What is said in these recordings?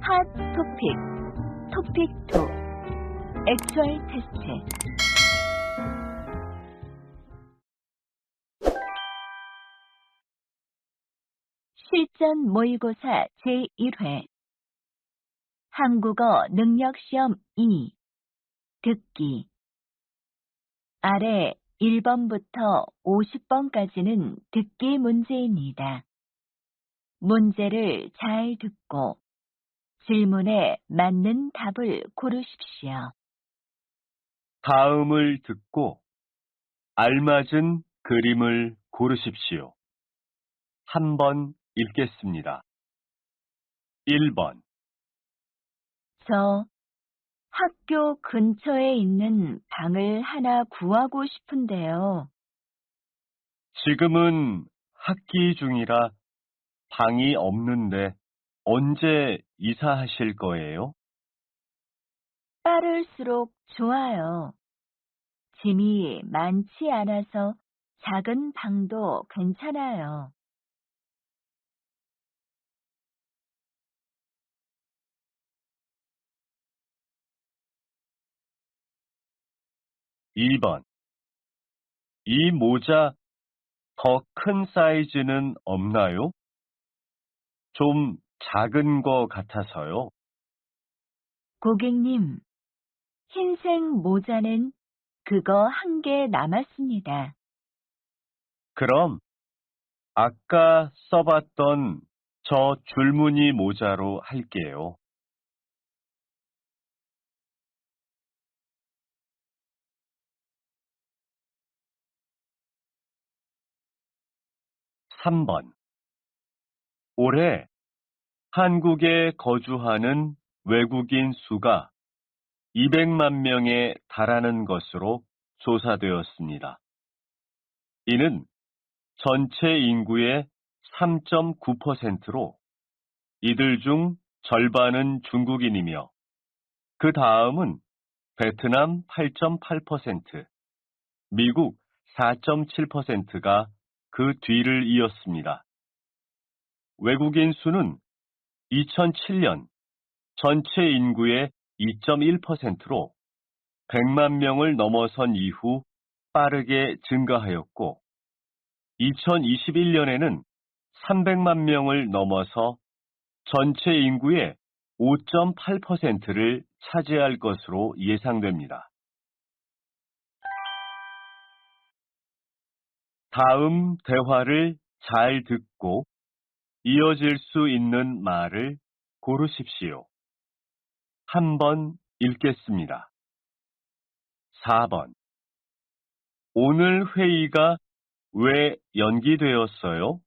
핫 토픽, 토픽 2, 액추얼 테스트. 실전 모의고사 제1회 한국어 능력시험 2 듣기 아래 1번부터 50번까지는 듣기 문제입니다. 문제를 잘 듣고 질문에 맞는 답을 고르십시오. 다음을 듣고 알맞은 그림을 고르십시오. 한번 읽겠습니다. 1번. 저 학교 근처에 있는 방을 하나 구하고 싶은데요. 지금은 학기 중이라 방이 없는데 언제 이사하실 거예요? 빠를수록 좋아요. 짐이 많지 않아서 작은 방도 괜찮아요. 2번. 이 모자 더 큰 사이즈는 없나요? 좀 작은 거 같아서요. 고객님, 흰색 모자는 그거 한 개 남았습니다. 그럼 아까 써봤던 저 줄무늬 모자로 할게요. 3번. 올해 한국에 거주하는 외국인 수가 200만 명에 달하는 것으로 조사되었습니다. 이는 전체 인구의 3.9%로 이들 중 절반은 중국인이며 그 다음은 베트남 8.8%, 미국 4.7%가 그 뒤를 이었습니다. 외국인 수는 2007년 전체 인구의 2.1%로 100만 명을 넘어선 이후 빠르게 증가하였고, 2021년에는 300만 명을 넘어서 전체 인구의 5.8%를 차지할 것으로 예상됩니다. 다음 대화를 잘 듣고 이어질 수 있는 말을 고르십시오. 한번 읽겠습니다. 4번. 오늘 회의가 왜 연기되었어요?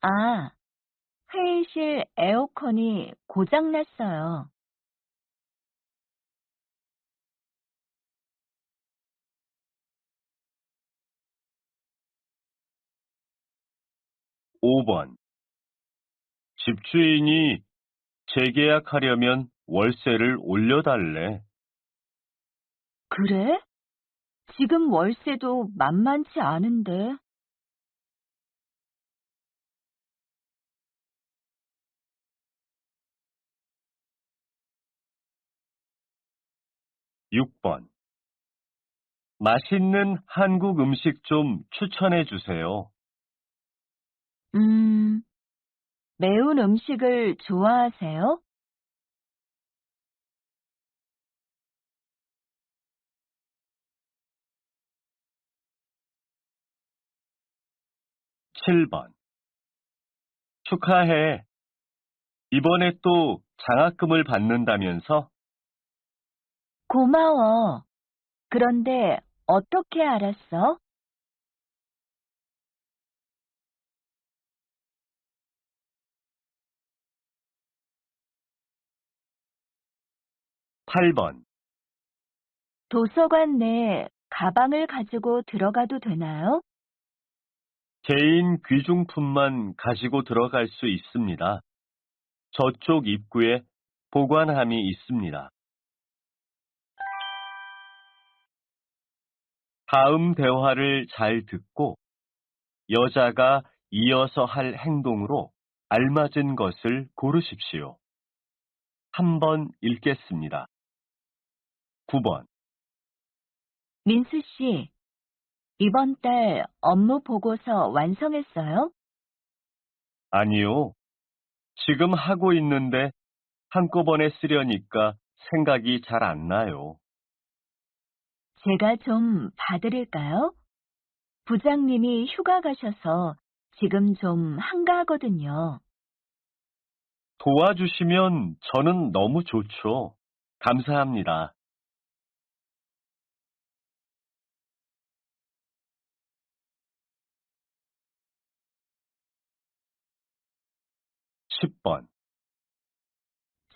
아, 회의실 에어컨이 고장났어요. 5번. 집주인이 재계약하려면 월세를 올려달래. 그래? 지금 월세도 만만치 않은데. 6번. 맛있는 한국 음식 좀 추천해 주세요. 음, 매운 음식을 좋아하세요? 7번. 축하해. 이번에 또 장학금을 받는다면서? 고마워. 그런데 어떻게 알았어? 8번. 도서관 내에 가방을 가지고 들어가도 되나요? 개인 귀중품만 가지고 들어갈 수 있습니다. 저쪽 입구에 보관함이 있습니다. 다음 대화를 잘 듣고 여자가 이어서 할 행동으로 알맞은 것을 고르십시오. 한번 읽겠습니다. 9번. 민수 씨, 이번 달 업무 보고서 완성했어요? 아니요. 지금 하고 있는데 한꺼번에 쓰려니까 생각이 잘 안 나요. 제가 좀 봐드릴까요? 부장님이 휴가 가셔서 지금 좀 한가하거든요. 도와주시면 저는 너무 좋죠. 감사합니다. 10번.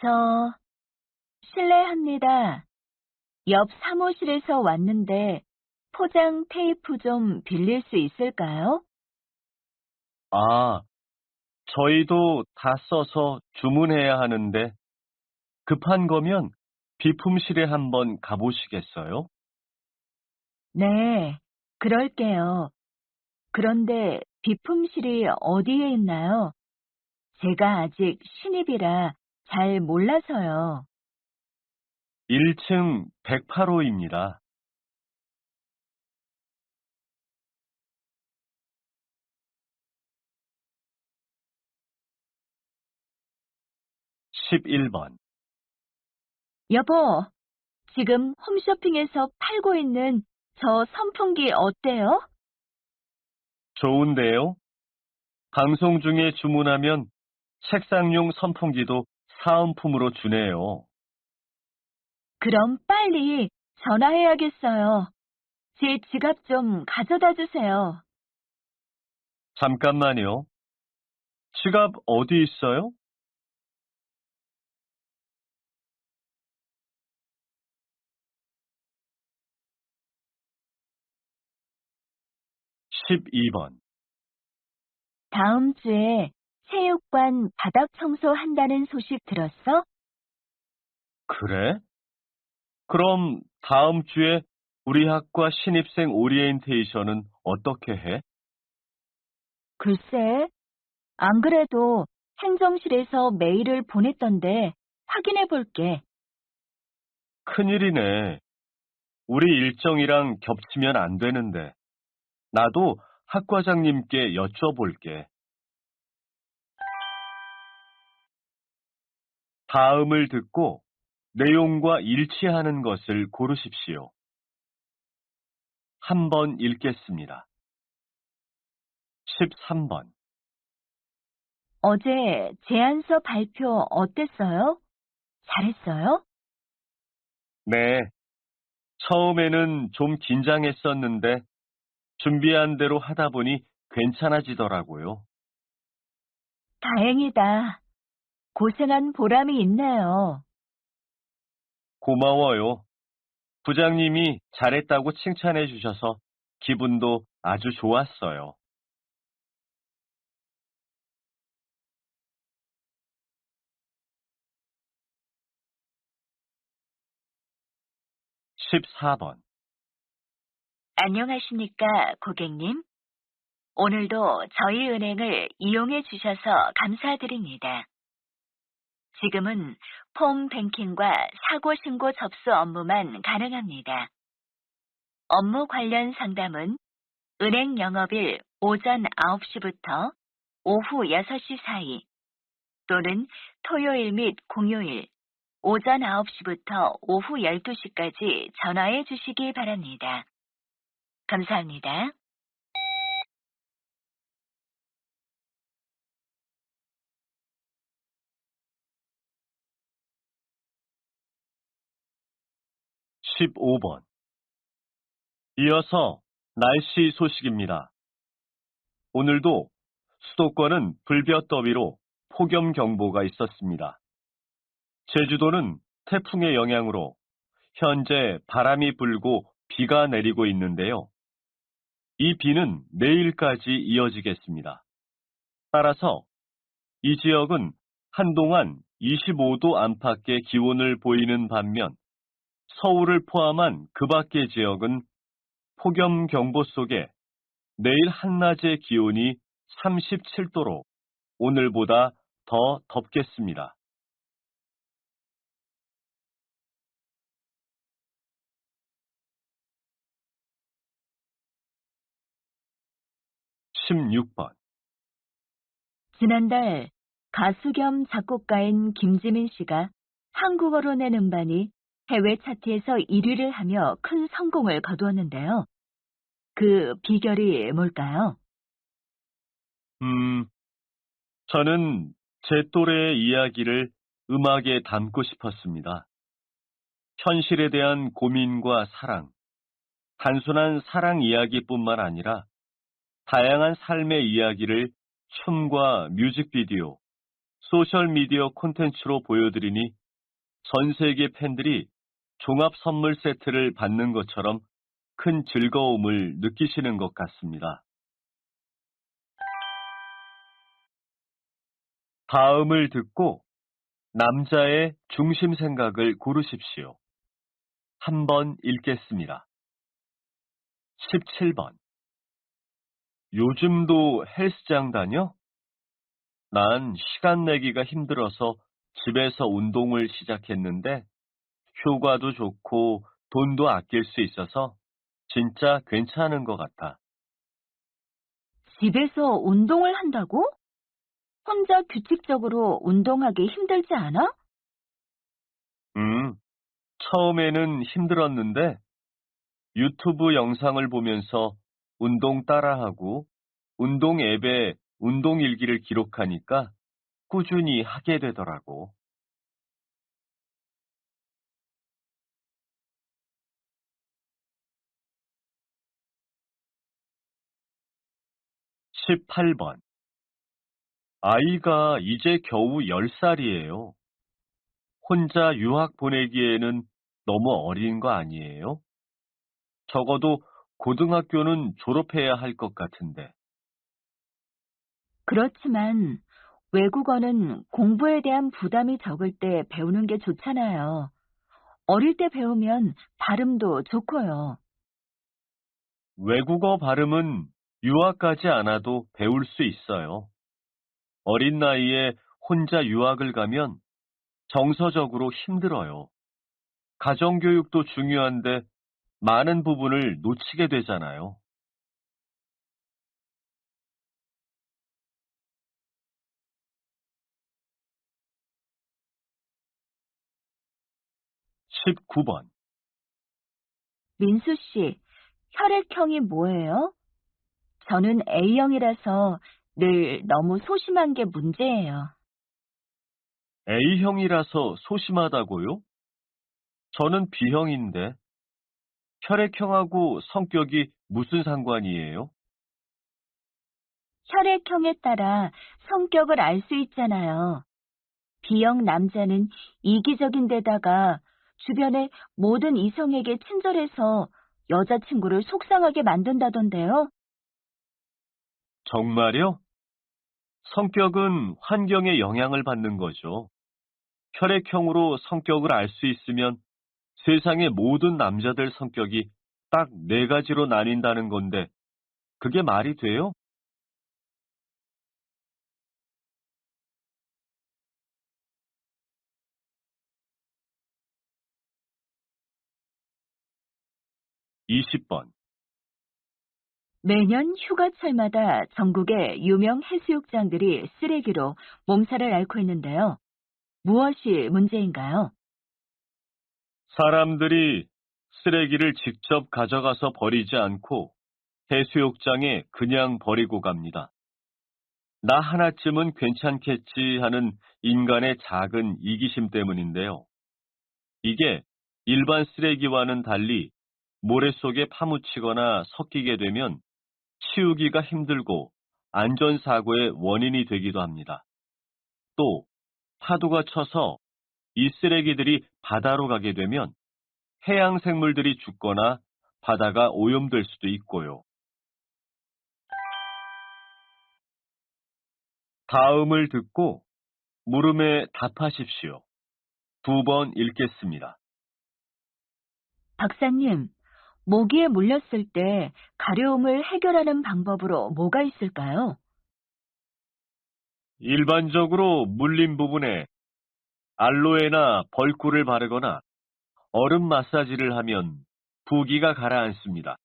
저, 실례합니다. 옆 사무실에서 왔는데 포장 테이프 좀 빌릴 수 있을까요? 아, 저희도 다 써서 주문해야 하는데 급한 거면 비품실에 한번 가보시겠어요? 네, 그럴게요. 그런데 비품실이 어디에 있나요? 제가 아직 신입이라 잘 몰라서요. 1층 108호입니다. 11번. 여보, 지금 홈쇼핑에서 팔고 있는 저 선풍기 어때요? 좋은데요? 방송 중에 주문하면 책상용 선풍기도 사은품으로 주네요. 그럼 빨리 전화해야겠어요. 제 지갑 좀 가져다 주세요. 잠깐만요. 지갑 어디 있어요? 12번. 다음 주에 체육관 바닥 청소한다는 소식 들었어? 그래? 그럼 다음 주에 우리 학과 신입생 오리엔테이션은 어떻게 해? 글쎄, 안 그래도 행정실에서 메일을 보냈던데 확인해 볼게. 큰일이네. 우리 일정이랑 겹치면 안 되는데. 나도 학과장님께 여쭤볼게. 다음을 듣고 내용과 일치하는 것을 고르십시오. 한번 읽겠습니다. 13번. 어제 제안서 발표 어땠어요? 잘했어요? 네, 처음에는 좀 긴장했었는데 준비한 대로 하다 보니 괜찮아지더라고요. 다행이다. 고생한 보람이 있네요. 고마워요. 부장님이 잘했다고 칭찬해 주셔서 기분도 아주 좋았어요. 14번. 안녕하십니까, 고객님. 오늘도 저희 은행을 이용해 주셔서 감사드립니다. 지금은 폼 뱅킹과 사고 신고 접수 업무만 가능합니다. 업무 관련 상담은 은행 영업일 오전 9시부터 오후 6시 사이 또는 토요일 및 공휴일 오전 9시부터 오후 12시까지 전화해 주시기 바랍니다. 감사합니다. 15번. 이어서 날씨 소식입니다. 오늘도 수도권은 불볕더위로 폭염경보가 있었습니다. 제주도는 태풍의 영향으로 현재 바람이 불고 비가 내리고 있는데요. 이 비는 내일까지 이어지겠습니다. 따라서 이 지역은 한동안 25도 안팎의 기온을 보이는 반면 서울을 포함한 그 밖의 지역은 폭염 경보 속에 내일 한낮의 기온이 37도로 오늘보다 더 덥겠습니다. 16번. 지난달 가수 겸 작곡가인 김지민 씨가 한국어로 낸 음반이 해외 차트에서 1위를 하며 큰 성공을 거두었는데요. 그 비결이 뭘까요? 음, 저는 제 또래의 이야기를 음악에 담고 싶었습니다. 현실에 대한 고민과 사랑, 단순한 사랑 이야기뿐만 아니라 다양한 삶의 이야기를 춤과 뮤직비디오, 소셜미디어 콘텐츠로 보여드리니 전 세계 팬들이 종합 선물 세트를 받는 것처럼 큰 즐거움을 느끼시는 것 같습니다. 다음을 듣고 남자의 중심 생각을 고르십시오. 한번 읽겠습니다. 17번. 요즘도 헬스장 다녀? 난 시간 내기가 힘들어서 집에서 운동을 시작했는데 효과도 좋고 돈도 아낄 수 있어서 진짜 괜찮은 것 같아. 집에서 운동을 한다고? 혼자 규칙적으로 운동하기 힘들지 않아? 음, 처음에는 힘들었는데 유튜브 영상을 보면서 운동 따라하고 운동 앱에 운동 일기를 기록하니까 꾸준히 하게 되더라고. 18번. 아이가 이제 겨우 10살이에요. 혼자 유학 보내기에는 너무 어린 거 아니에요? 적어도 고등학교는 졸업해야 할 것 같은데. 그렇지만 외국어는 공부에 대한 부담이 적을 때 배우는 게 좋잖아요. 어릴 때 배우면 발음도 좋고요. 외국어 발음은 유학 가지 않아도 배울 수 있어요. 어린 나이에 혼자 유학을 가면 정서적으로 힘들어요. 가정교육도 중요한데 많은 부분을 놓치게 되잖아요. 19번. 민수 씨, 혈액형이 뭐예요? 저는 A형이라서 늘 너무 소심한 게 문제예요. A형이라서 소심하다고요? 저는 B형인데 혈액형하고 성격이 무슨 상관이에요? 혈액형에 따라 성격을 알 수 있잖아요. B형 남자는 이기적인 데다가 주변의 모든 이성에게 친절해서 여자친구를 속상하게 만든다던데요. 정말요? 성격은 환경에 영향을 받는 거죠. 혈액형으로 성격을 알 수 있으면 세상의 모든 남자들 성격이 딱 네 가지로 나뉜다는 건데 그게 말이 돼요? 20번. 매년 휴가철마다 전국의 유명 해수욕장들이 쓰레기로 몸살을 앓고 있는데요. 무엇이 문제인가요? 사람들이 쓰레기를 직접 가져가서 버리지 않고 해수욕장에 그냥 버리고 갑니다. 나 하나쯤은 괜찮겠지 하는 인간의 작은 이기심 때문인데요. 이게 일반 쓰레기와는 달리 모래 속에 파묻히거나 섞이게 되면 치우기가 힘들고 안전사고의 원인이 되기도 합니다. 또 파도가 쳐서 이 쓰레기들이 바다로 가게 되면 해양 생물들이 죽거나 바다가 오염될 수도 있고요. 다음을 듣고 물음에 답하십시오. 두 번 읽겠습니다. 박사님, 모기에 물렸을 때 가려움을 해결하는 방법으로 뭐가 있을까요? 일반적으로 물린 부분에 알로에나 벌꿀을 바르거나 얼음 마사지를 하면 부기가 가라앉습니다.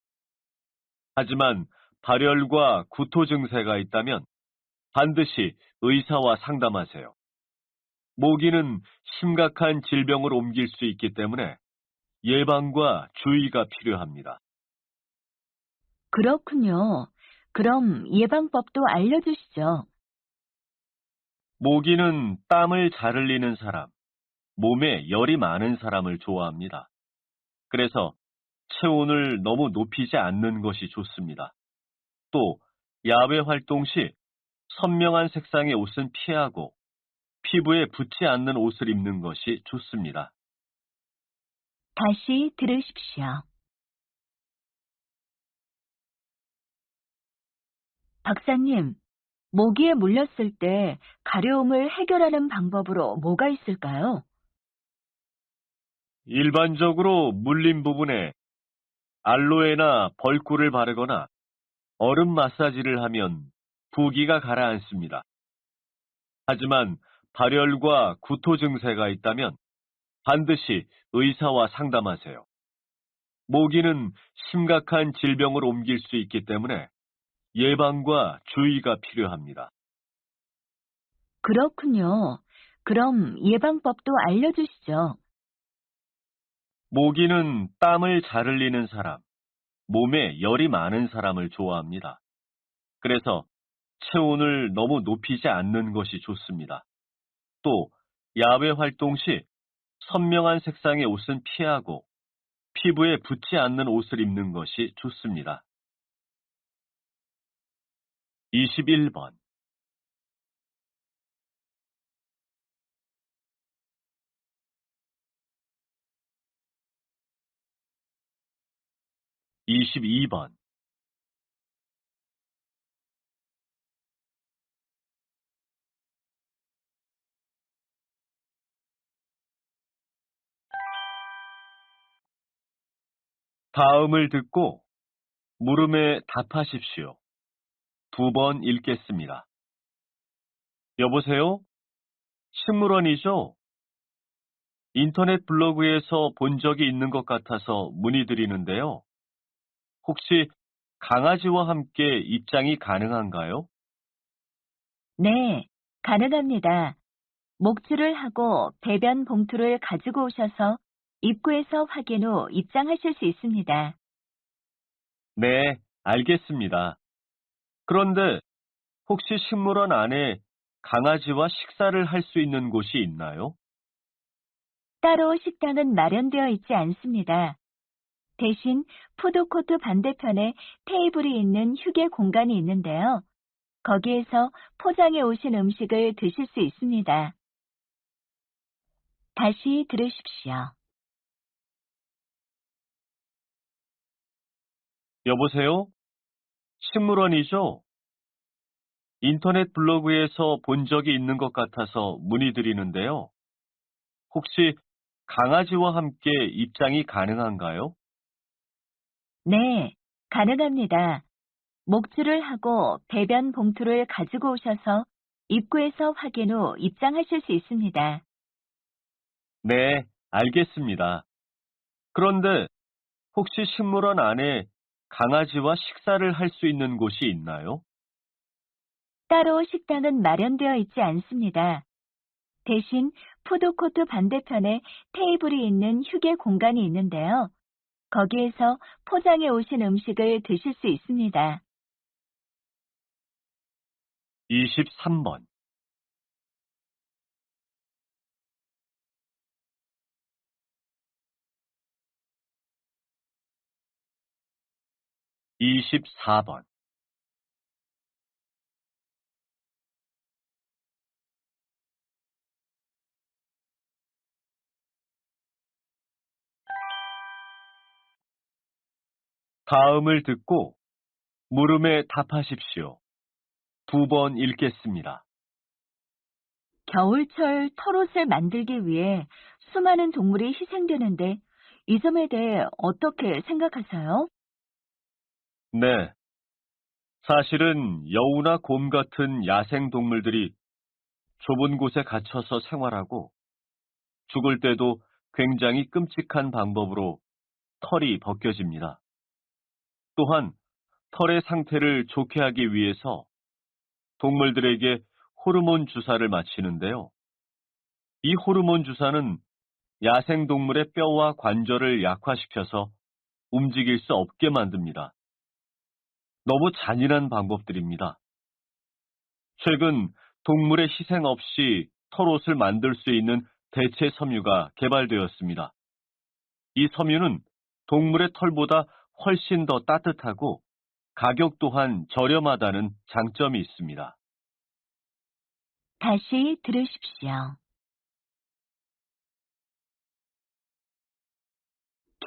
하지만 발열과 구토 증세가 있다면 반드시 의사와 상담하세요. 모기는 심각한 질병을 옮길 수 있기 때문에 예방과 주의가 필요합니다. 그렇군요. 그럼 예방법도 알려주시죠. 모기는 땀을 잘 흘리는 사람, 몸에 열이 많은 사람을 좋아합니다. 그래서 체온을 너무 높이지 않는 것이 좋습니다. 또 야외 활동 시 선명한 색상의 옷은 피하고 피부에 붙지 않는 옷을 입는 것이 좋습니다. 다시 들으십시오. 박사님, 모기에 물렸을 때 가려움을 해결하는 방법으로 뭐가 있을까요? 일반적으로 물린 부분에 알로에나 벌꿀을 바르거나 얼음 마사지를 하면 부기가 가라앉습니다. 하지만 발열과 구토 증세가 있다면 반드시 의사와 상담하세요. 모기는 심각한 질병을 옮길 수 있기 때문에 예방과 주의가 필요합니다. 그렇군요. 그럼 예방법도 알려주시죠. 모기는 땀을 잘 흘리는 사람, 몸에 열이 많은 사람을 좋아합니다. 그래서 체온을 너무 높이지 않는 것이 좋습니다. 또 야외 활동 시 선명한 색상의 옷은 피하고 피부에 붙지 않는 옷을 입는 것이 좋습니다. 21번. 22번. 다음을 듣고 물음에 답하십시오. 두 번 읽겠습니다. 여보세요? 식물원이죠? 인터넷 블로그에서 본 적이 있는 것 같아서 문의드리는데요. 혹시 강아지와 함께 입장이 가능한가요? 네, 가능합니다. 목줄을 하고 배변 봉투를 가지고 오셔서 입구에서 확인 후 입장하실 수 있습니다. 네, 알겠습니다. 그런데 혹시 식물원 안에 강아지와 식사를 할 수 있는 곳이 있나요? 따로 식당은 마련되어 있지 않습니다. 대신 푸드코트 반대편에 테이블이 있는 휴게 공간이 있는데요. 거기에서 포장해 오신 음식을 드실 수 있습니다. 다시 들으십시오. 여보세요? 식물원이죠? 인터넷 블로그에서 본 적이 있는 것 같아서 문의드리는데요. 혹시 강아지와 함께 입장이 가능한가요? 네, 가능합니다. 목줄을 하고 배변 봉투를 가지고 오셔서 입구에서 확인 후 입장하실 수 있습니다. 네, 알겠습니다. 그런데 혹시 식물원 안에 강아지와 식사를 할 수 있는 곳이 있나요? 따로 식당은 마련되어 있지 않습니다. 대신 푸드코트 반대편에 테이블이 있는 휴게 공간이 있는데요. 거기에서 포장해 오신 음식을 드실 수 있습니다. 23번. 24번. 다음을 듣고 물음에 답하십시오. 두 번 읽겠습니다. 겨울철 털옷을 만들기 위해 수많은 동물이 희생되는데 이 점에 대해 어떻게 생각하세요? 네, 사실은 여우나 곰 같은 야생 동물들이 좁은 곳에 갇혀서 생활하고 죽을 때도 굉장히 끔찍한 방법으로 털이 벗겨집니다. 또한 털의 상태를 좋게 하기 위해서 동물들에게 호르몬 주사를 맞히는데요. 이 호르몬 주사는 야생동물의 뼈와 관절을 약화시켜서 움직일 수 없게 만듭니다. 너무 잔인한 방법들입니다. 최근 동물의 희생 없이 털옷을 만들 수 있는 대체 섬유가 개발되었습니다. 이 섬유는 동물의 털보다 훨씬 더 따뜻하고 가격 또한 저렴하다는 장점이 있습니다. 다시 들으십시오.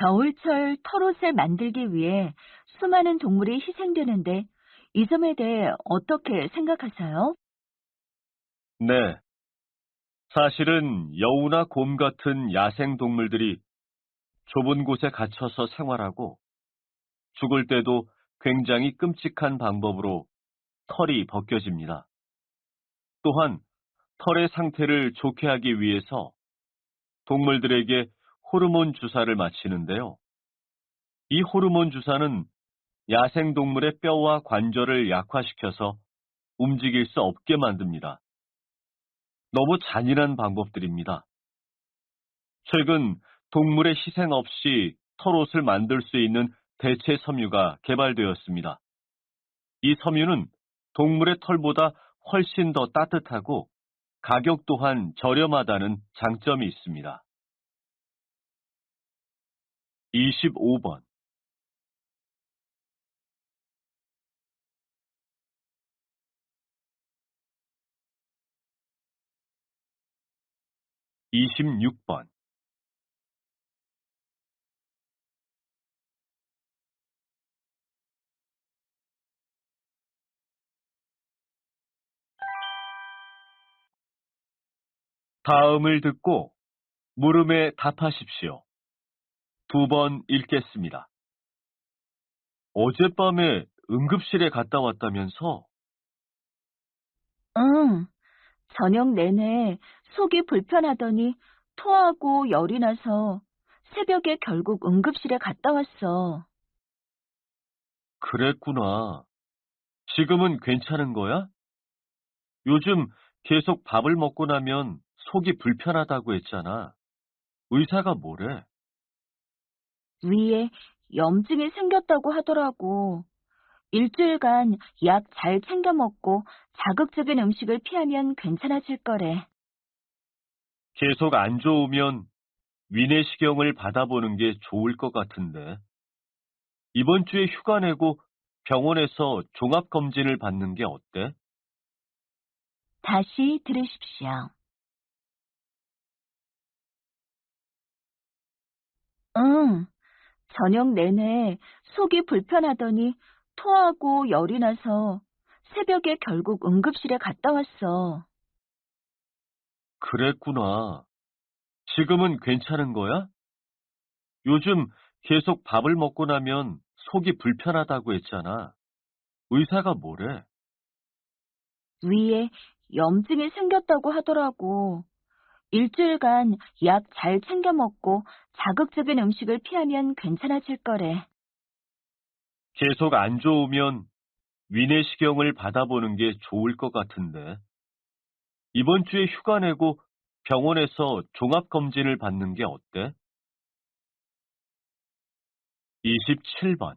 겨울철 털옷을 만들기 위해 수많은 동물이 희생되는데 이 점에 대해 어떻게 생각하세요? 네, 사실은 여우나 곰 같은 야생 동물들이 좁은 곳에 갇혀서 생활하고 죽을 때도 굉장히 끔찍한 방법으로 털이 벗겨집니다. 또한 털의 상태를 좋게 하기 위해서 동물들에게 호르몬 주사를 맞히는데요. 이 호르몬 주사는 야생동물의 뼈와 관절을 약화시켜서 움직일 수 없게 만듭니다. 너무 잔인한 방법들입니다. 최근 동물의 희생 없이 털옷을 만들 수 있는 대체 섬유가 개발되었습니다. 이 섬유는 동물의 털보다 훨씬 더 따뜻하고 가격 또한 저렴하다는 장점이 있습니다. 25번, 26번. 다음을 듣고 물음에 답하십시오. 두 번 읽겠습니다. 어젯밤에 응급실에 갔다 왔다면서? 응, 저녁 내내 속이 불편하더니 토하고 열이 나서 새벽에 결국 응급실에 갔다 왔어. 그랬구나. 지금은 괜찮은 거야? 요즘 계속 밥을 먹고 나면 속이 불편하다고 했잖아. 의사가 뭐래? 위에 염증이 생겼다고 하더라고. 일주일간 약 잘 챙겨 먹고 자극적인 음식을 피하면 괜찮아질 거래. 계속 안 좋으면 위내시경을 받아보는 게 좋을 것 같은데. 이번 주에 휴가 내고 병원에서 종합검진을 받는 게 어때? 다시 들으십시오. 응, 저녁 내내 속이 불편하더니 토하고 열이 나서 새벽에 결국 응급실에 갔다 왔어. 그랬구나. 지금은 괜찮은 거야? 요즘 계속 밥을 먹고 나면 속이 불편하다고 했잖아. 의사가 뭐래? 위에 염증이 생겼다고 하더라고. 일주일간 약 잘 챙겨 먹고 자극적인 음식을 피하면 괜찮아질 거래. 계속 안 좋으면 위내시경을 받아보는 게 좋을 것 같은데. 이번 주에 휴가 내고 병원에서 종합검진을 받는 게 어때? 27번,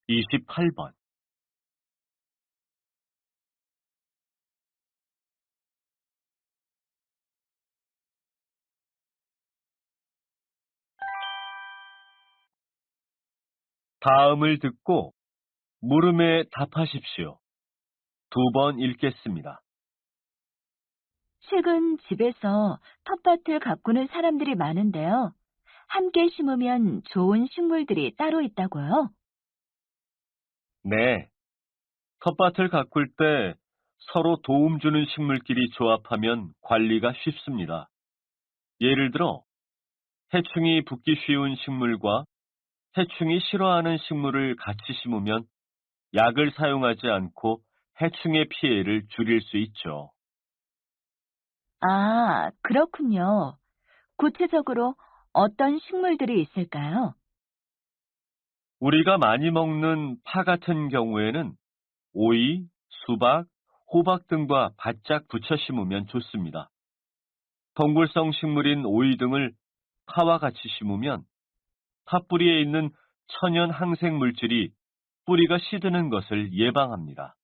28번. 다음을 듣고 물음에 답하십시오. 두 번 읽겠습니다. 최근 집에서 텃밭을 가꾸는 사람들이 많은데요. 함께 심으면 좋은 식물들이 따로 있다고요? 네, 텃밭을 가꿀 때 서로 도움 주는 식물끼리 조합하면 관리가 쉽습니다. 예를 들어 해충이 붙기 쉬운 식물과 해충이 싫어하는 식물을 같이 심으면 약을 사용하지 않고 해충의 피해를 줄일 수 있죠. 아, 그렇군요. 구체적으로 어떤 식물들이 있을까요? 우리가 많이 먹는 파 같은 경우에는 오이, 수박, 호박 등과 바짝 붙여 심으면 좋습니다. 덩굴성 식물인 오이 등을 파와 같이 심으면 팥뿌리에 있는 천연 항생 물질이 뿌리가 시드는 것을 예방합니다.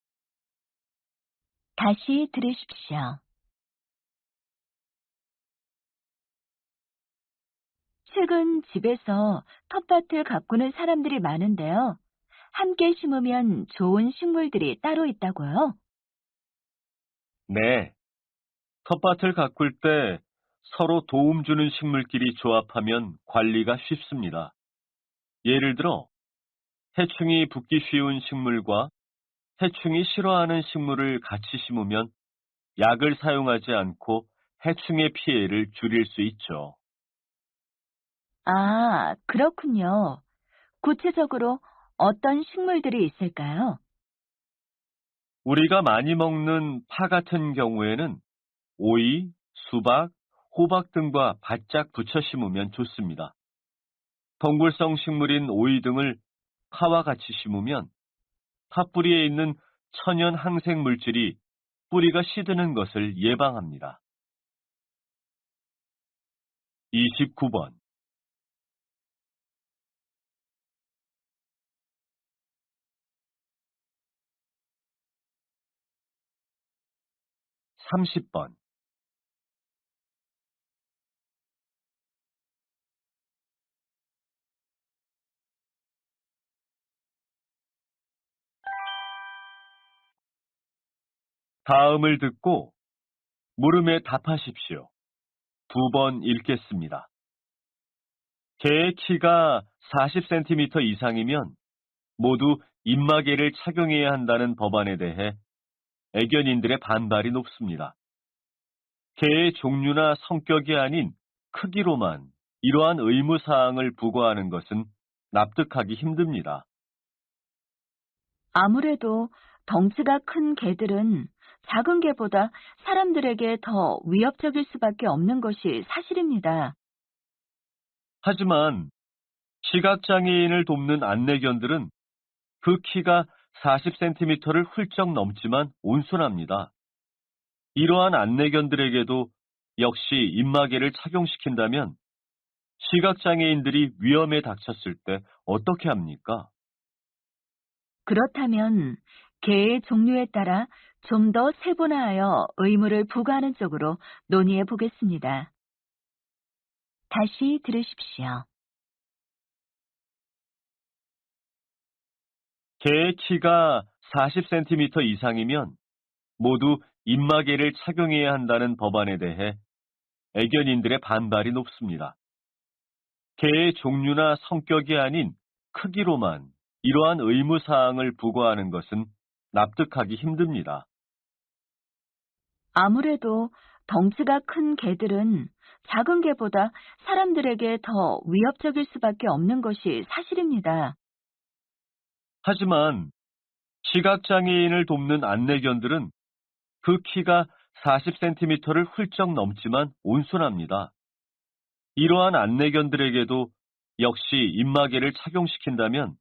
다시 들으십시오. 최근 집에서 텃밭을 가꾸는 사람들이 많은데요. 함께 심으면 좋은 식물들이 따로 있다고요? 네, 텃밭을 가꿀 때 서로 도움 주는 식물끼리 조합하면 관리가 쉽습니다. 예를 들어 해충이 붙기 쉬운 식물과 해충이 싫어하는 식물을 같이 심으면 약을 사용하지 않고 해충의 피해를 줄일 수 있죠. 아, 그렇군요. 구체적으로 어떤 식물들이 있을까요? 우리가 많이 먹는 파 같은 경우에는 오이, 수박, 호박 등과 바짝 붙여 심으면 좋습니다. 덩굴성 식물인 오이 등을 파와 같이 심으면 팥뿌리에 있는 천연 항생 물질이 뿌리가 시드는 것을 예방합니다. 29번. 30번. 다음을 듣고 물음에 답하십시오. 두 번 읽겠습니다. 개의 키가 40cm 이상이면 모두 입마개를 착용해야 한다는 법안에 대해 애견인들의 반발이 높습니다. 개의 종류나 성격이 아닌 크기로만 이러한 의무사항을 부과하는 것은 납득하기 힘듭니다. 아무래도 덩치가 큰 개들은 작은 개보다 사람들에게 더 위협적일 수밖에 없는 것이 사실입니다. 하지만 시각장애인을 돕는 안내견들은 그 키가 40cm를 훌쩍 넘지만 온순합니다. 이러한 안내견들에게도 역시 입마개를 착용시킨다면 시각장애인들이 위험에 닥쳤을 때 어떻게 합니까? 그렇다면 개의 종류에 따라 좀 더 세분화하여 의무를 부과하는 쪽으로 논의해 보겠습니다. 다시 들으십시오. 개의 키가 40cm 이상이면 모두 입마개를 착용해야 한다는 법안에 대해 애견인들의 반발이 높습니다. 개의 종류나 성격이 아닌 크기로만 이러한 의무사항을 부과하는 것은 납득하기 힘듭니다. 아무래도 덩치가 큰 개들은 작은 개보다 사람들에게 더 위협적일 수밖에 없는 것이 사실입니다. 하지만 시각장애인을 돕는 안내견들은 그 키가 40cm를 훌쩍 넘지만 온순합니다. 이러한 안내견들에게도 역시 입마개를 착용시킨다면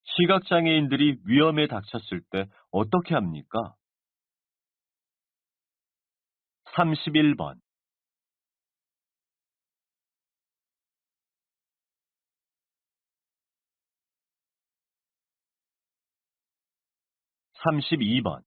시각장애인들이 위험에 닥쳤을 때 어떻게 합니까? 31번. 32번.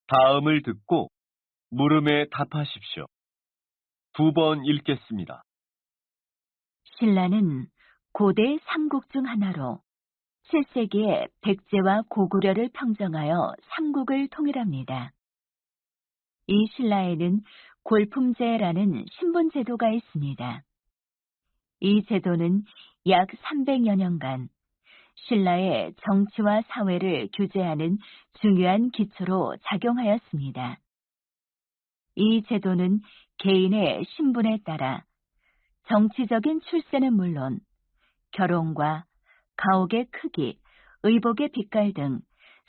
다음을 듣고 물음에 답하십시오. 두 번 읽겠습니다. 신라는 고대 삼국 중 하나로 7세기에 백제와 고구려를 평정하여 삼국을 통일합니다. 이 신라에는 골품제라는 신분 제도가 있습니다. 이 제도는 약 300여 년간 신라의 정치와 사회를 규제하는 중요한 기초로 작용하였습니다. 이 제도는 개인의 신분에 따라 정치적인 출세는 물론 결혼과 가옥의 크기, 의복의 빛깔 등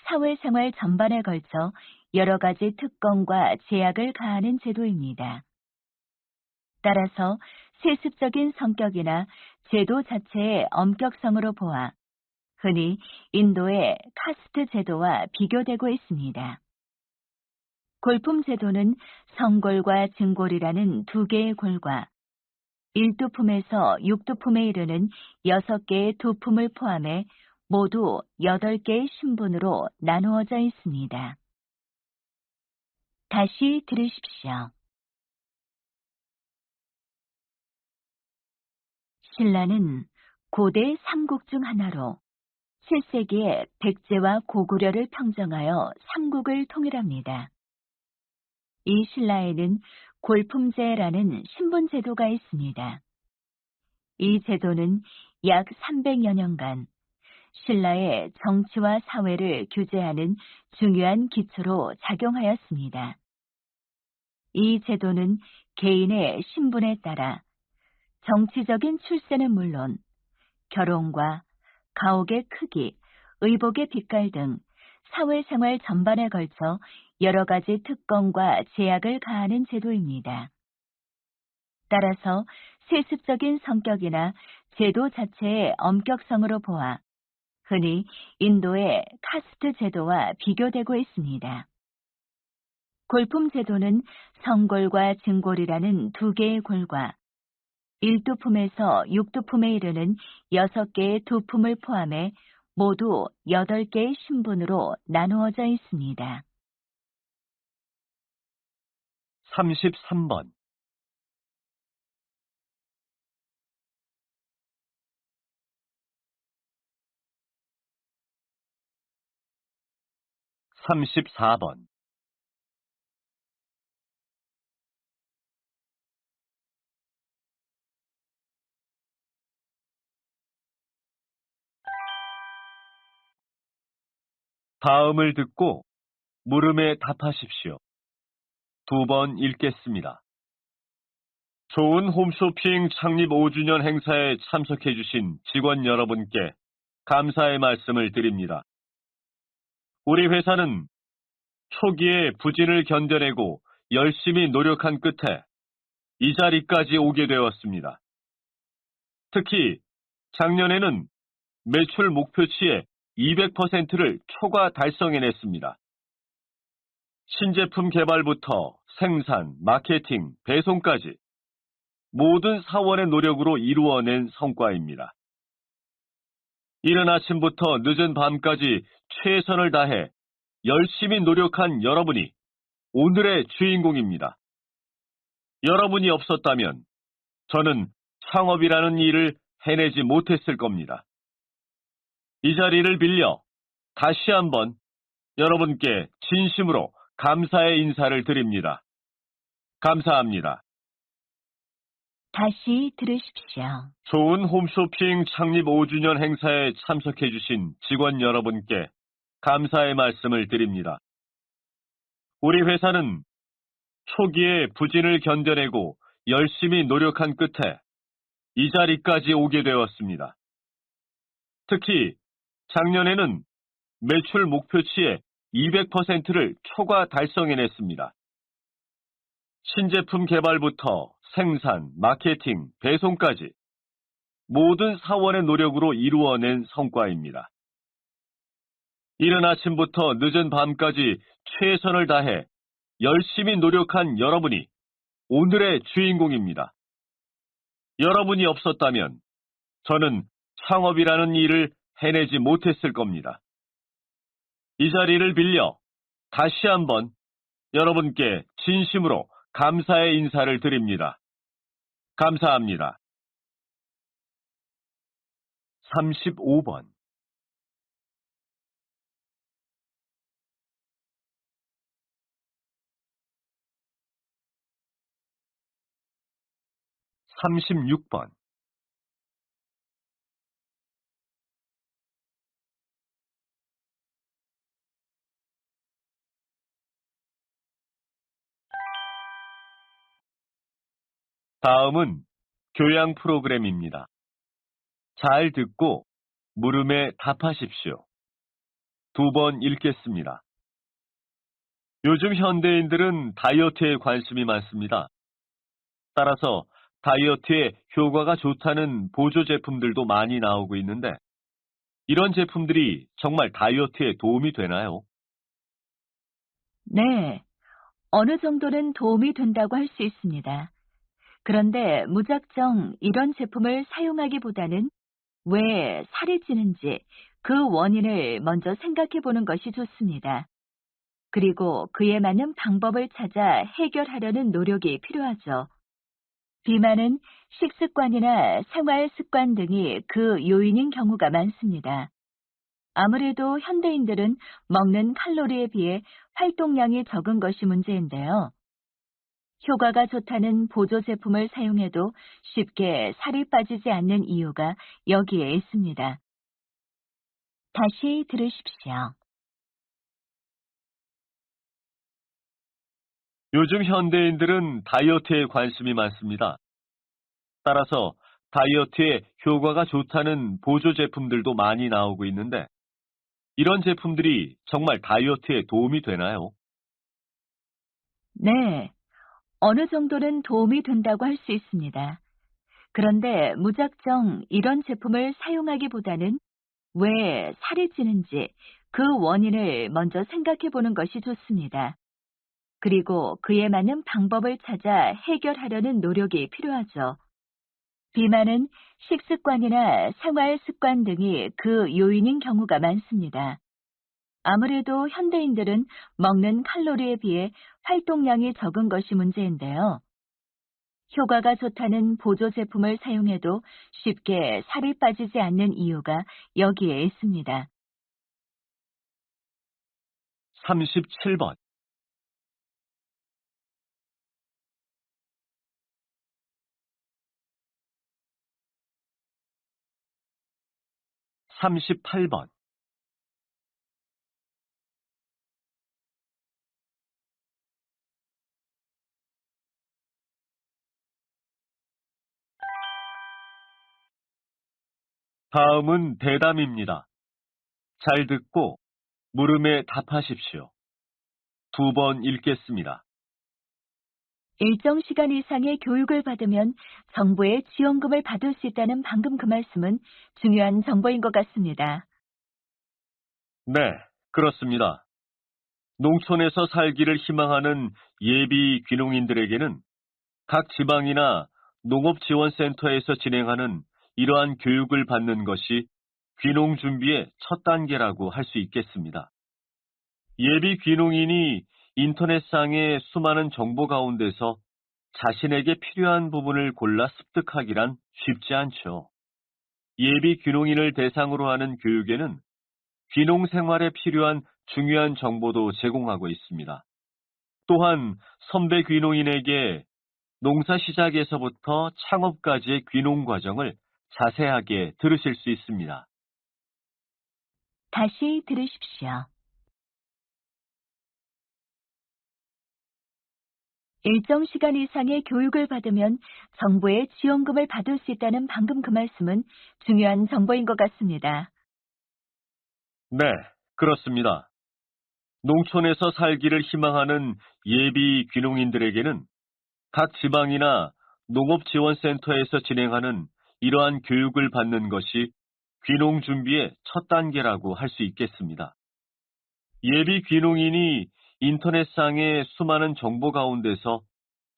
사회생활 전반에 걸쳐 여러 가지 특권과 제약을 가하는 제도입니다. 따라서 세습적인 성격이나 제도 자체의 엄격성으로 보아 흔히 인도의 카스트 제도와 비교되고 있습니다. 골품 제도는 성골과 증골이라는 두 개의 골과 1두품에서 6두품에 이르는 6개의 두품을 포함해 모두 8개의 신분으로 나누어져 있습니다. 다시 들으십시오. 신라는 고대 삼국 중 하나로 7세기에 백제와 고구려를 평정하여 삼국을 통일합니다. 이 신라에는 골품제라는 신분제도가 있습니다. 이 제도는 약 300여 년간 신라의 정치와 사회를 규제하는 중요한 기초로 작용하였습니다. 이 제도는 개인의 신분에 따라 정치적인 출세는 물론 결혼과 가옥의 크기, 의복의 빛깔 등 사회생활 전반에 걸쳐 여러 가지 특권과 제약을 가하는 제도입니다. 따라서 세습적인 성격이나 제도 자체의 엄격성으로 보아 흔히 인도의 카스트 제도와 비교되고 있습니다. 골품 제도는 성골과 증골이라는 두 개의 골과 1두품에서 6두품에 이르는 6개의 두품을 포함해 모두 8개의 신분으로 나누어져 있습니다. 33번. 34번. 다음을 듣고 물음에 답하십시오. 2번 읽겠습니다. 좋은 홈쇼핑 창립 5주년 행사에 참석해주신 직원 여러분께 감사의 말씀을 드립니다. 우리 회사는 초기에 부진을 견뎌내고 열심히 노력한 끝에 이 자리까지 오게 되었습니다. 특히 작년에는 매출 목표치의 200%를 초과 달성해냈습니다. 신제품 개발부터 생산, 마케팅, 배송까지 모든 사원의 노력으로 이루어낸 성과입니다. 이른 아침부터 늦은 밤까지 최선을 다해 열심히 노력한 여러분이 오늘의 주인공입니다. 여러분이 없었다면 저는 창업이라는 일을 해내지 못했을 겁니다. 이 자리를 빌려 다시 한번 여러분께 진심으로 감사의 인사를 드립니다. 감사합니다. 다시 들으십시오. 좋은 홈쇼핑 창립 5주년 행사에 참석해주신 직원 여러분께 감사의 말씀을 드립니다. 우리 회사는 초기에 부진을 견뎌내고 열심히 노력한 끝에 이 자리까지 오게 되었습니다. 특히 작년에는 매출 목표치의 200%를 초과 달성해냈습니다. 신제품 개발부터 생산, 마케팅, 배송까지 모든 사원의 노력으로 이루어낸 성과입니다. 이른 아침부터 늦은 밤까지 최선을 다해 열심히 노력한 여러분이 오늘의 주인공입니다. 여러분이 없었다면 저는 창업이라는 일을 해내지 못했을 겁니다. 이 자리를 빌려 다시 한번 여러분께 진심으로 감사의 인사를 드립니다. 감사합니다. 35번. 36번. 다음은 교양 프로그램입니다. 잘 듣고 물음에 답하십시오. 2번 읽겠습니다. 요즘 현대인들은 다이어트에 관심이 많습니다. 따라서 다이어트에 효과가 좋다는 보조 제품들도 많이 나오고 있는데, 이런 제품들이 정말 다이어트에 도움이 되나요? 네, 어느 정도는 도움이 된다고 할 수 있습니다. 그런데 무작정 이런 제품을 사용하기보다는 왜 살이 찌는지 그 원인을 먼저 생각해 보는 것이 좋습니다. 그리고 그에 맞는 방법을 찾아 해결하려는 노력이 필요하죠. 비만은 식습관이나 생활 습관 등이 그 요인인 경우가 많습니다. 아무래도 현대인들은 먹는 칼로리에 비해 활동량이 적은 것이 문제인데요. 효과가 좋다는 보조 제품을 사용해도 쉽게 살이 빠지지 않는 이유가 여기에 있습니다. 다시 들으십시오. 요즘 현대인들은 다이어트에 관심이 많습니다. 따라서 다이어트에 효과가 좋다는 보조 제품들도 많이 나오고 있는데, 이런 제품들이 정말 다이어트에 도움이 되나요? 네, 어느 정도는 도움이 된다고 할 수 있습니다. 그런데 무작정 이런 제품을 사용하기보다는 왜 살이 찌는지 그 원인을 먼저 생각해 보는 것이 좋습니다. 그리고 그에 맞는 방법을 찾아 해결하려는 노력이 필요하죠. 비만은 식습관이나 생활 습관 등이 그 요인인 경우가 많습니다. 아무래도 현대인들은 먹는 칼로리에 비해 활동량이 적은 것이 문제인데요. 효과가 좋다는 보조 제품을 사용해도 쉽게 살이 빠지지 않는 이유가 여기에 있습니다. 37번. 38번. 다음은 대담입니다. 잘 듣고 물음에 답하십시오. 2번 읽겠습니다. 일정 시간 이상의 교육을 받으면 정부의 지원금을 받을 수 있다는 방금 그 말씀은 중요한 정보인 것 같습니다. 네, 그렇습니다. 농촌에서 살기를 희망하는 예비 귀농인들에게는 각 지방이나 농업지원센터에서 진행하는 이러한 교육을 받는 것이 귀농 준비의 첫 단계라고 할 수 있겠습니다. 예비 귀농인이 인터넷상의 수많은 정보 가운데서 자신에게 필요한 부분을 골라 습득하기란 쉽지 않죠. 예비 귀농인을 대상으로 하는 교육에는 귀농 생활에 필요한 중요한 정보도 제공하고 있습니다. 또한 선배 귀농인에게 농사 시작에서부터 창업까지의 귀농 과정을 자세하게 들으실 수 있습니다. 다시 들으십시오. 일정 시간 이상의 교육을 받으면 정부의 지원금을 받을 수 있다는 방금 그 말씀은 중요한 정보인 것 같습니다. 네, 그렇습니다. 농촌에서 살기를 희망하는 예비 귀농인들에게는 각 지방이나 농업지원센터에서 진행하는 이러한 교육을 받는 것이 귀농 준비의 첫 단계라고 할 수 있겠습니다. 예비 귀농인이 인터넷상의 수많은 정보 가운데서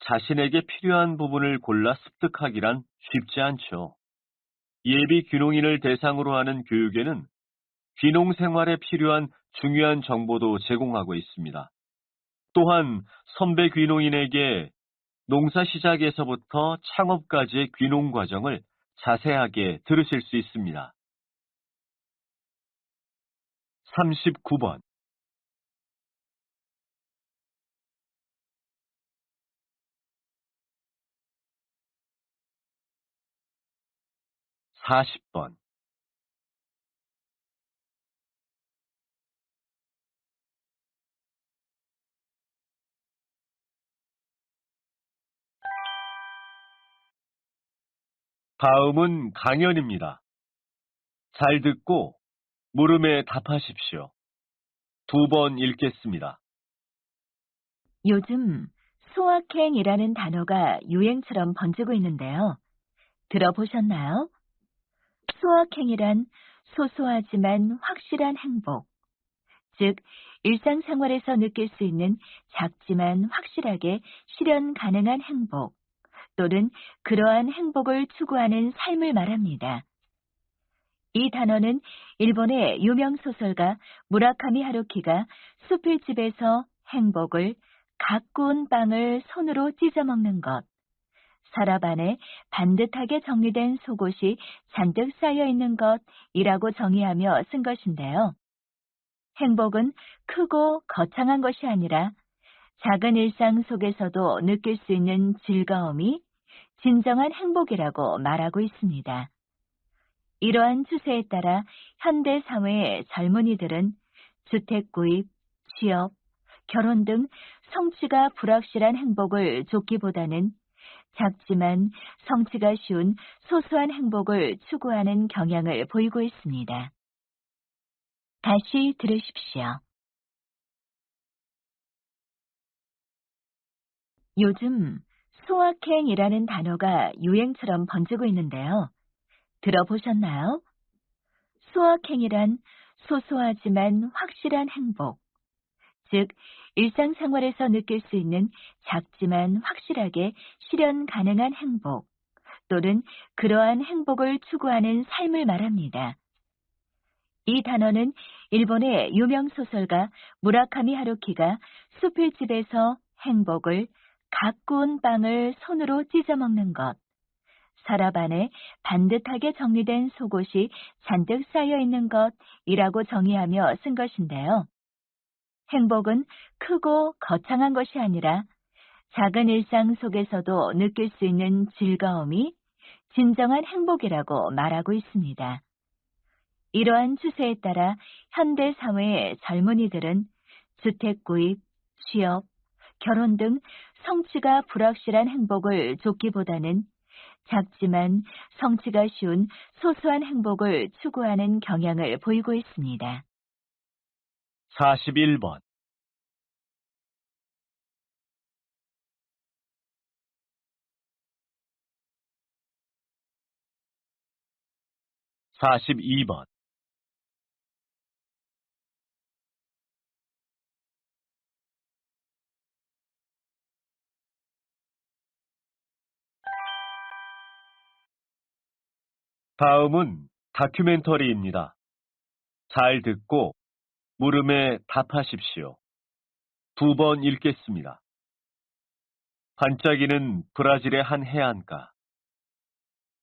자신에게 필요한 부분을 골라 습득하기란 쉽지 않죠. 예비 귀농인을 대상으로 하는 교육에는 귀농 생활에 필요한 중요한 정보도 제공하고 있습니다. 또한 선배 귀농인에게 농사 시작에서부터 창업까지의 귀농 과정을 자세하게 들으실 수 있습니다. 39번. 40번. 다음은 강연입니다. 잘 듣고 물음에 답하십시오. 2번 읽겠습니다. 요즘 소확행이라는 단어가 유행처럼 번지고 있는데요. 들어보셨나요? 소확행이란 소소하지만 확실한 행복, 즉 일상생활에서 느낄 수 있는 작지만 확실하게 실현 가능한 행복, 또는 그러한 행복을 추구하는 삶을 말합니다. 이 단어는 일본의 유명 소설가 무라카미 하루키가 수필집에서 행복을 갓 구운 빵을 손으로 찢어 먹는 것, 서랍 안에 반듯하게 정리된 속옷이 잔뜩 쌓여 있는 것이라고 정의하며 쓴 것인데요. 행복은 크고 거창한 것이 아니라 작은 일상 속에서도 느낄 수 있는 즐거움이 진정한 행복이라고 말하고 있습니다. 이러한 추세에 따라 현대 사회의 젊은이들은 주택 구입, 취업, 결혼 등 성취가 불확실한 행복을 쫓기보다는 작지만 성취가 쉬운 소소한 행복을 추구하는 경향을 보이고 있습니다. 다시 들으십시오. 요즘 소확행이라는 단어가 유행처럼 번지고 있는데요. 들어보셨나요? 소확행이란 소소하지만 확실한 행복, 즉 일상생활에서 느낄 수 있는 작지만 확실하게 실현 가능한 행복, 또는 그러한 행복을 추구하는 삶을 말합니다. 이 단어는 일본의 유명 소설가 무라카미 하루키가 수필집에서 행복을 갓 구운 빵을 손으로 찢어 먹는 것, 서랍 안에 반듯하게 정리된 속옷이 잔뜩 쌓여 있는 것이라고 정의하며 쓴 것인데요. 행복은 크고 거창한 것이 아니라 작은 일상 속에서도 느낄 수 있는 즐거움이 진정한 행복이라고 말하고 있습니다. 이러한 추세에 따라 현대 사회의 젊은이들은 주택 구입, 취업, 결혼 등 성취가 불확실한 행복을 쫓기보다는 작지만 성취가 쉬운 소소한 행복을 추구하는 경향을 보이고 있습니다. 41번. 42번. 다음은 다큐멘터리입니다. 잘 듣고 물음에 답하십시오. 2번 읽겠습니다. 반짝이는 브라질의 한 해안가.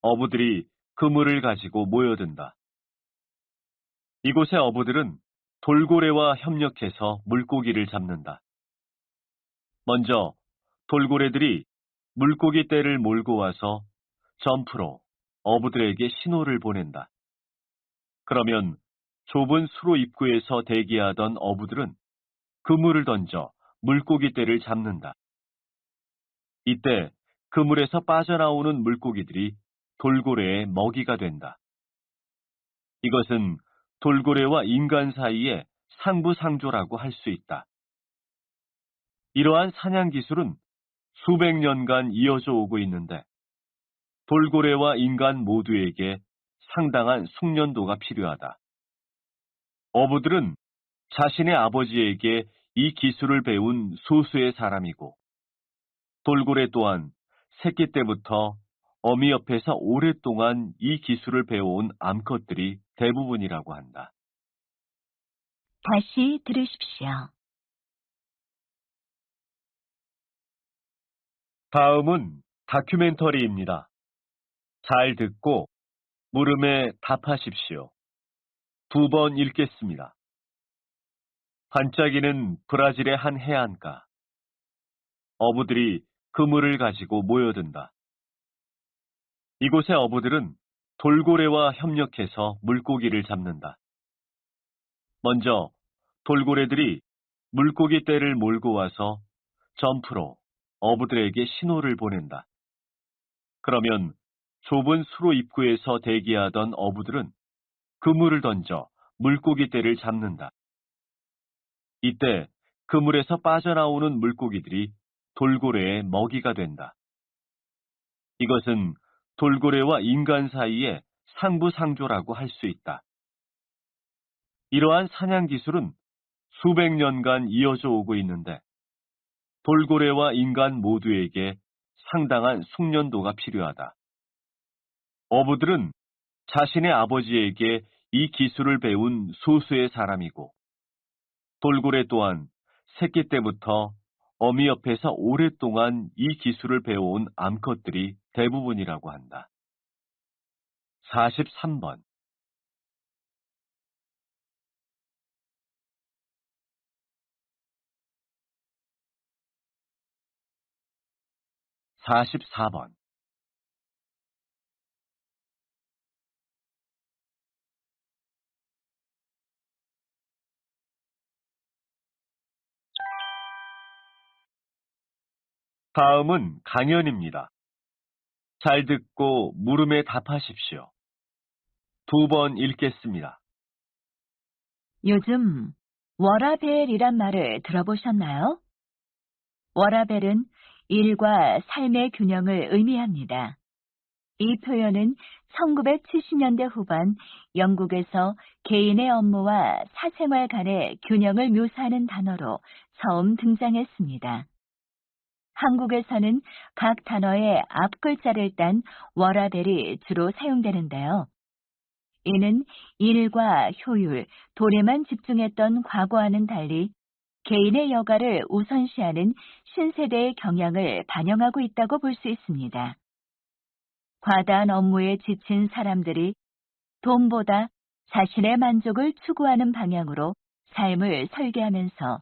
어부들이 그물을 가지고 모여든다. 이곳의 어부들은 돌고래와 협력해서 물고기를 잡는다. 먼저 돌고래들이 물고기 떼를 몰고 와서 점프로 어부들에게 신호를 보낸다. 그러면 좁은 수로 입구에서 대기하던 어부들은 그물을 던져 물고기 떼를 잡는다. 이때 그물에서 빠져나오는 물고기들이 돌고래의 먹이가 된다. 이것은 돌고래와 인간 사이의 상부상조라고 할 수 있다. 이러한 사냥 기술은 수백 년간 이어져 오고 있는데 돌고래와 인간 모두에게 상당한 숙련도가 필요하다. 어부들은 자신의 아버지에게 이 기술을 배운 소수의 사람이고 돌고래 또한 새끼 때부터 어미 옆에서 오랫동안 이 기술을 배워온 암컷들이 대부분이라고 한다. 다시 들으십시오. 다음은 다큐멘터리입니다. 잘 듣고 물음에 답하십시오. 2번 읽겠습니다. 반짝이는 브라질의 한 해안가. 어부들이 그물을 가지고 모여든다. 이곳의 어부들은 돌고래와 협력해서 물고기를 잡는다. 먼저 돌고래들이 물고기 떼를 몰고 와서 점프로 어부들에게 신호를 보낸다. 그러면 좁은 수로 입구에서 대기하던 어부들은 그물을 던져 물고기 떼를 잡는다. 이때 그물에서 빠져나오는 물고기들이 돌고래의 먹이가 된다. 이것은 돌고래와 인간 사이의 상부상조라고 할 수 있다. 이러한 사냥 기술은 수백 년간 이어져 오고 있는데 돌고래와 인간 모두에게 상당한 숙련도가 필요하다. 어부들은 자신의 아버지에게 이 기술을 배운 소수의 사람이고 돌고래 또한 새끼 때부터 어미 옆에서 오랫동안 이 기술을 배워온 암컷들이 대부분이라고 한다. 43번. 44번. 다음은 강연입니다. 잘 듣고 물음에 답하십시오. 2번 읽겠습니다. 요즘 워라밸이란 말을 들어보셨나요? 워라밸은 일과 삶의 균형을 의미합니다. 이 표현은 1970년대 후반 영국에서 개인의 업무와 사생활 간의 균형을 묘사하는 단어로 처음 등장했습니다. 한국에서는 각 단어의 앞 글자를 딴 워라밸이 주로 사용되는데요. 이는 일과 효율, 도래만 집중했던 과거와는 달리 개인의 여가를 우선시하는 신세대의 경향을 반영하고 있다고 볼 수 있습니다. 과다한 업무에 지친 사람들이 돈보다 자신의 만족을 추구하는 방향으로 삶을 설계하면서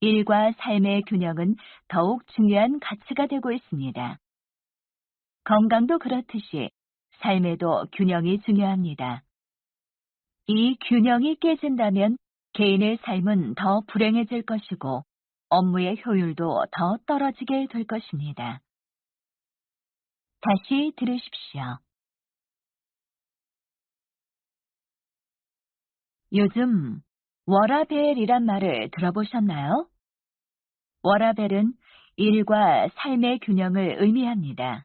일과 삶의 균형은 더욱 중요한 가치가 되고 있습니다. 건강도 그렇듯이 삶에도 균형이 중요합니다. 이 균형이 깨진다면 개인의 삶은 더 불행해질 것이고 업무의 효율도 더 떨어지게 될 것입니다. 다시 들으십시오. 요즘 워라밸이란 말을 들어보셨나요? 워라밸은 일과 삶의 균형을 의미합니다.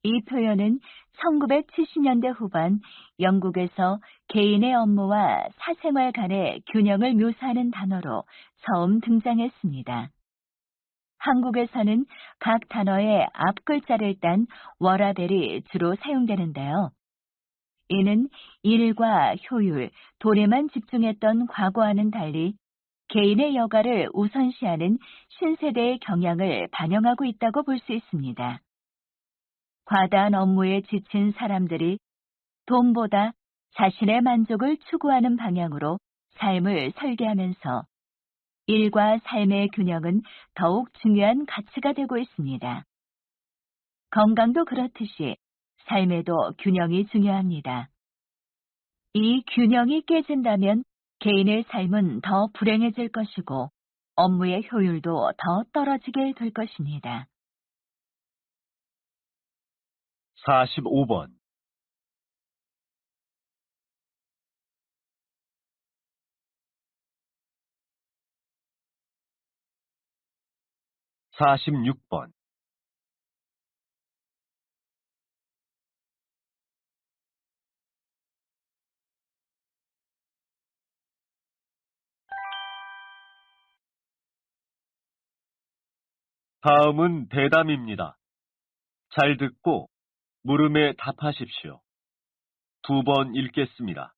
이 표현은 1970년대 후반 영국에서 개인의 업무와 사생활 간의 균형을 묘사하는 단어로 처음 등장했습니다. 한국에서는 각 단어의 앞 글자를 딴 워라밸이 주로 사용되는데요. 이는 일과 효율, 도래만 집중했던 과거와는 달리 개인의 여가를 우선시하는 신세대의 경향을 반영하고 있다고 볼 수 있습니다. 과다한 업무에 지친 사람들이 돈보다 자신의 만족을 추구하는 방향으로 삶을 설계하면서 일과 삶의 균형은 더욱 중요한 가치가 되고 있습니다. 건강도 그렇듯이 삶에도 균형이 중요합니다. 이 균형이 깨진다면 개인의 삶은 더 불행해질 것이고 업무의 효율도 더 떨어지게 될 것입니다. 45번. 46번. 다음은 대담입니다. 잘 듣고 물음에 답하십시오. 2번 읽겠습니다.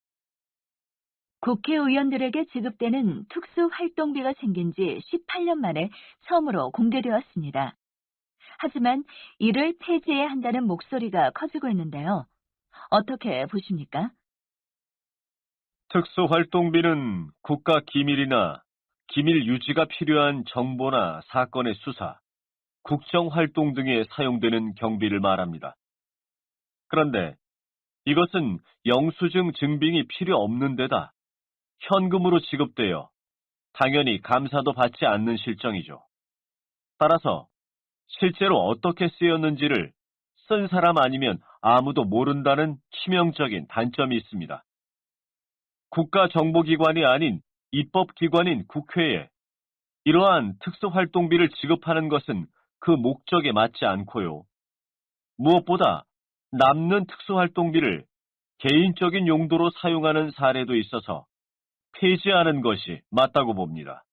국회의원들에게 지급되는 특수활동비가 생긴 지 18년 만에 처음으로 공개되었습니다. 하지만 이를 폐지해야 한다는 목소리가 커지고 있는데요. 어떻게 보십니까? 특수활동비는 국가 기밀이나 기밀 유지가 필요한 정보나 사건의 수사, 국정활동 등에 사용되는 경비를 말합니다. 그런데 이것은 영수증 증빙이 필요 없는 데다 현금으로 지급되어 당연히 감사도 받지 않는 실정이죠. 따라서 실제로 어떻게 쓰였는지를 쓴 사람 아니면 아무도 모른다는 치명적인 단점이 있습니다. 국가정보기관이 아닌 입법기관인 국회에 이러한 특수활동비를 지급하는 것은 그 목적에 맞지 않고요. 무엇보다 남는 특수활동비를 개인적인 용도로 사용하는 사례도 있어서 폐지하는 것이 맞다고 봅니다.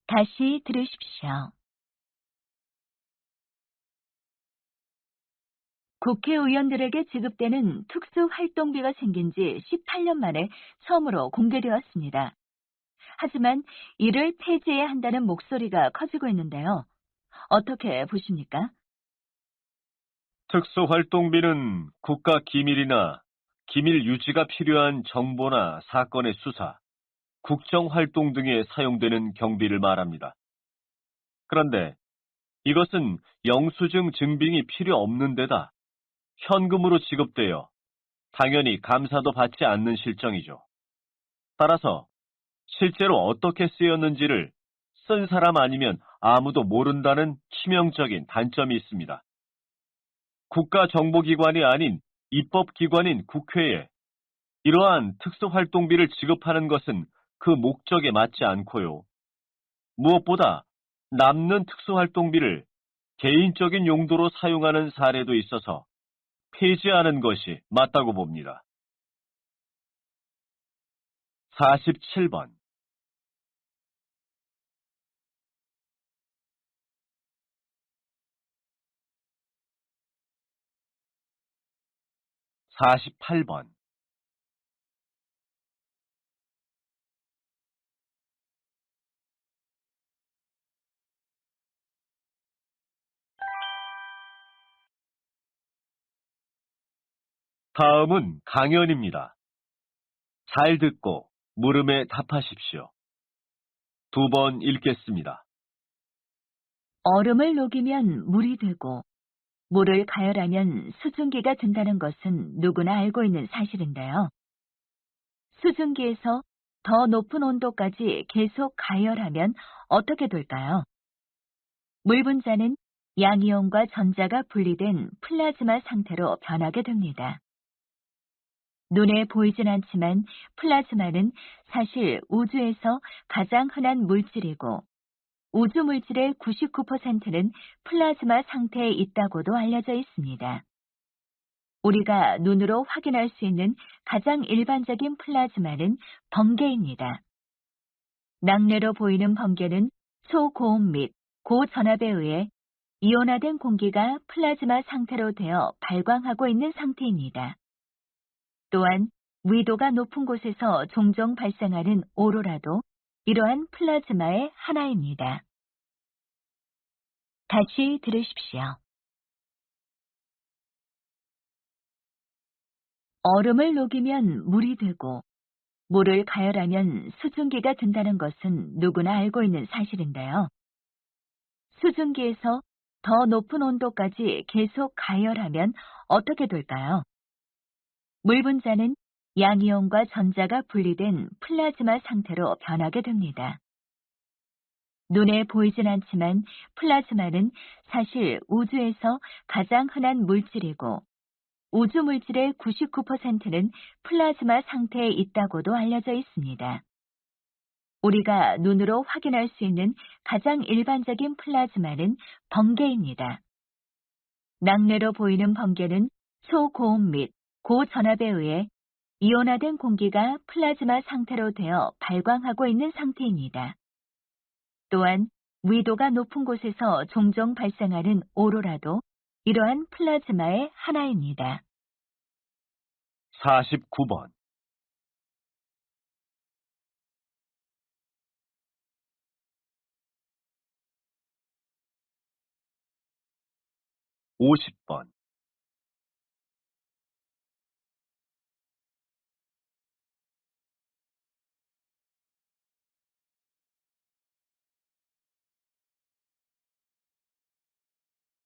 다시 들으십시오. 국회의원들에게 지급되는 특수활동비가 생긴 지 18년 만에 처음으로 공개되었습니다. 하지만 이를 폐지해야 한다는 목소리가 커지고 있는데요. 어떻게 보십니까? 특수활동비는 국가 기밀이나 기밀 유지가 필요한 정보나 사건의 수사, 국정활동 등에 사용되는 경비를 말합니다. 그런데 이것은 영수증 증빙이 필요 없는 데다 현금으로 지급되어 당연히 감사도 받지 않는 실정이죠. 따라서 실제로 어떻게 쓰였는지를 쓴 사람 아니면 아무도 모른다는 치명적인 단점이 있습니다. 국가정보기관이 아닌 입법기관인 국회에 이러한 특수활동비를 지급하는 것은 그 목적에 맞지 않고요. 무엇보다 남는 특수활동비를 개인적인 용도로 사용하는 사례도 있어서 폐지하는 것이 맞다고 봅니다. 47번. 48번. 다음은 강연입니다. 잘 듣고 물음에 답하십시오. 두 번 읽겠습니다. 얼음을 녹이면 물이 되고 물을 가열하면 수증기가 된다는 것은 누구나 알고 있는 사실인데요. 수증기에서 더 높은 온도까지 계속 가열하면 어떻게 될까요? 물 분자는 양이온과 전자가 분리된 플라즈마 상태로 변하게 됩니다. 눈에 보이진 않지만 플라즈마는 사실 우주에서 가장 흔한 물질이고 우주 물질의 99%는 플라즈마 상태에 있다고도 알려져 있습니다. 우리가 눈으로 확인할 수 있는 가장 일반적인 플라즈마는 번개입니다. 낙뢰로 보이는 번개는 초고온 및 고전압에 의해 이온화된 공기가 플라즈마 상태로 되어 발광하고 있는 상태입니다. 또한 위도가 높은 곳에서 종종 발생하는 오로라도 이러한 플라즈마의 하나입니다. 다시 들으십시오. 얼음을 녹이면 물이 되고 물을 가열하면 수증기가 된다는 것은 누구나 알고 있는 사실인데요. 수증기에서 더 높은 온도까지 계속 가열하면 어떻게 될까요? 물 분자는 양이온과 전자가 분리된 플라즈마 상태로 변하게 됩니다. 눈에 보이진 않지만 플라즈마는 사실 우주에서 가장 흔한 물질이고 우주 물질의 99%는 플라즈마 상태에 있다고도 알려져 있습니다. 우리가 눈으로 확인할 수 있는 가장 일반적인 플라즈마는 번개입니다. 낙뢰로 보이는 번개는 초고온 및 고전압에 의해 이온화된 공기가 플라즈마 상태로 되어 발광하고 있는 상태입니다. 또한 위도가 높은 곳에서 종종 발생하는 오로라도 이러한 플라즈마의 하나입니다. 49번. 50번.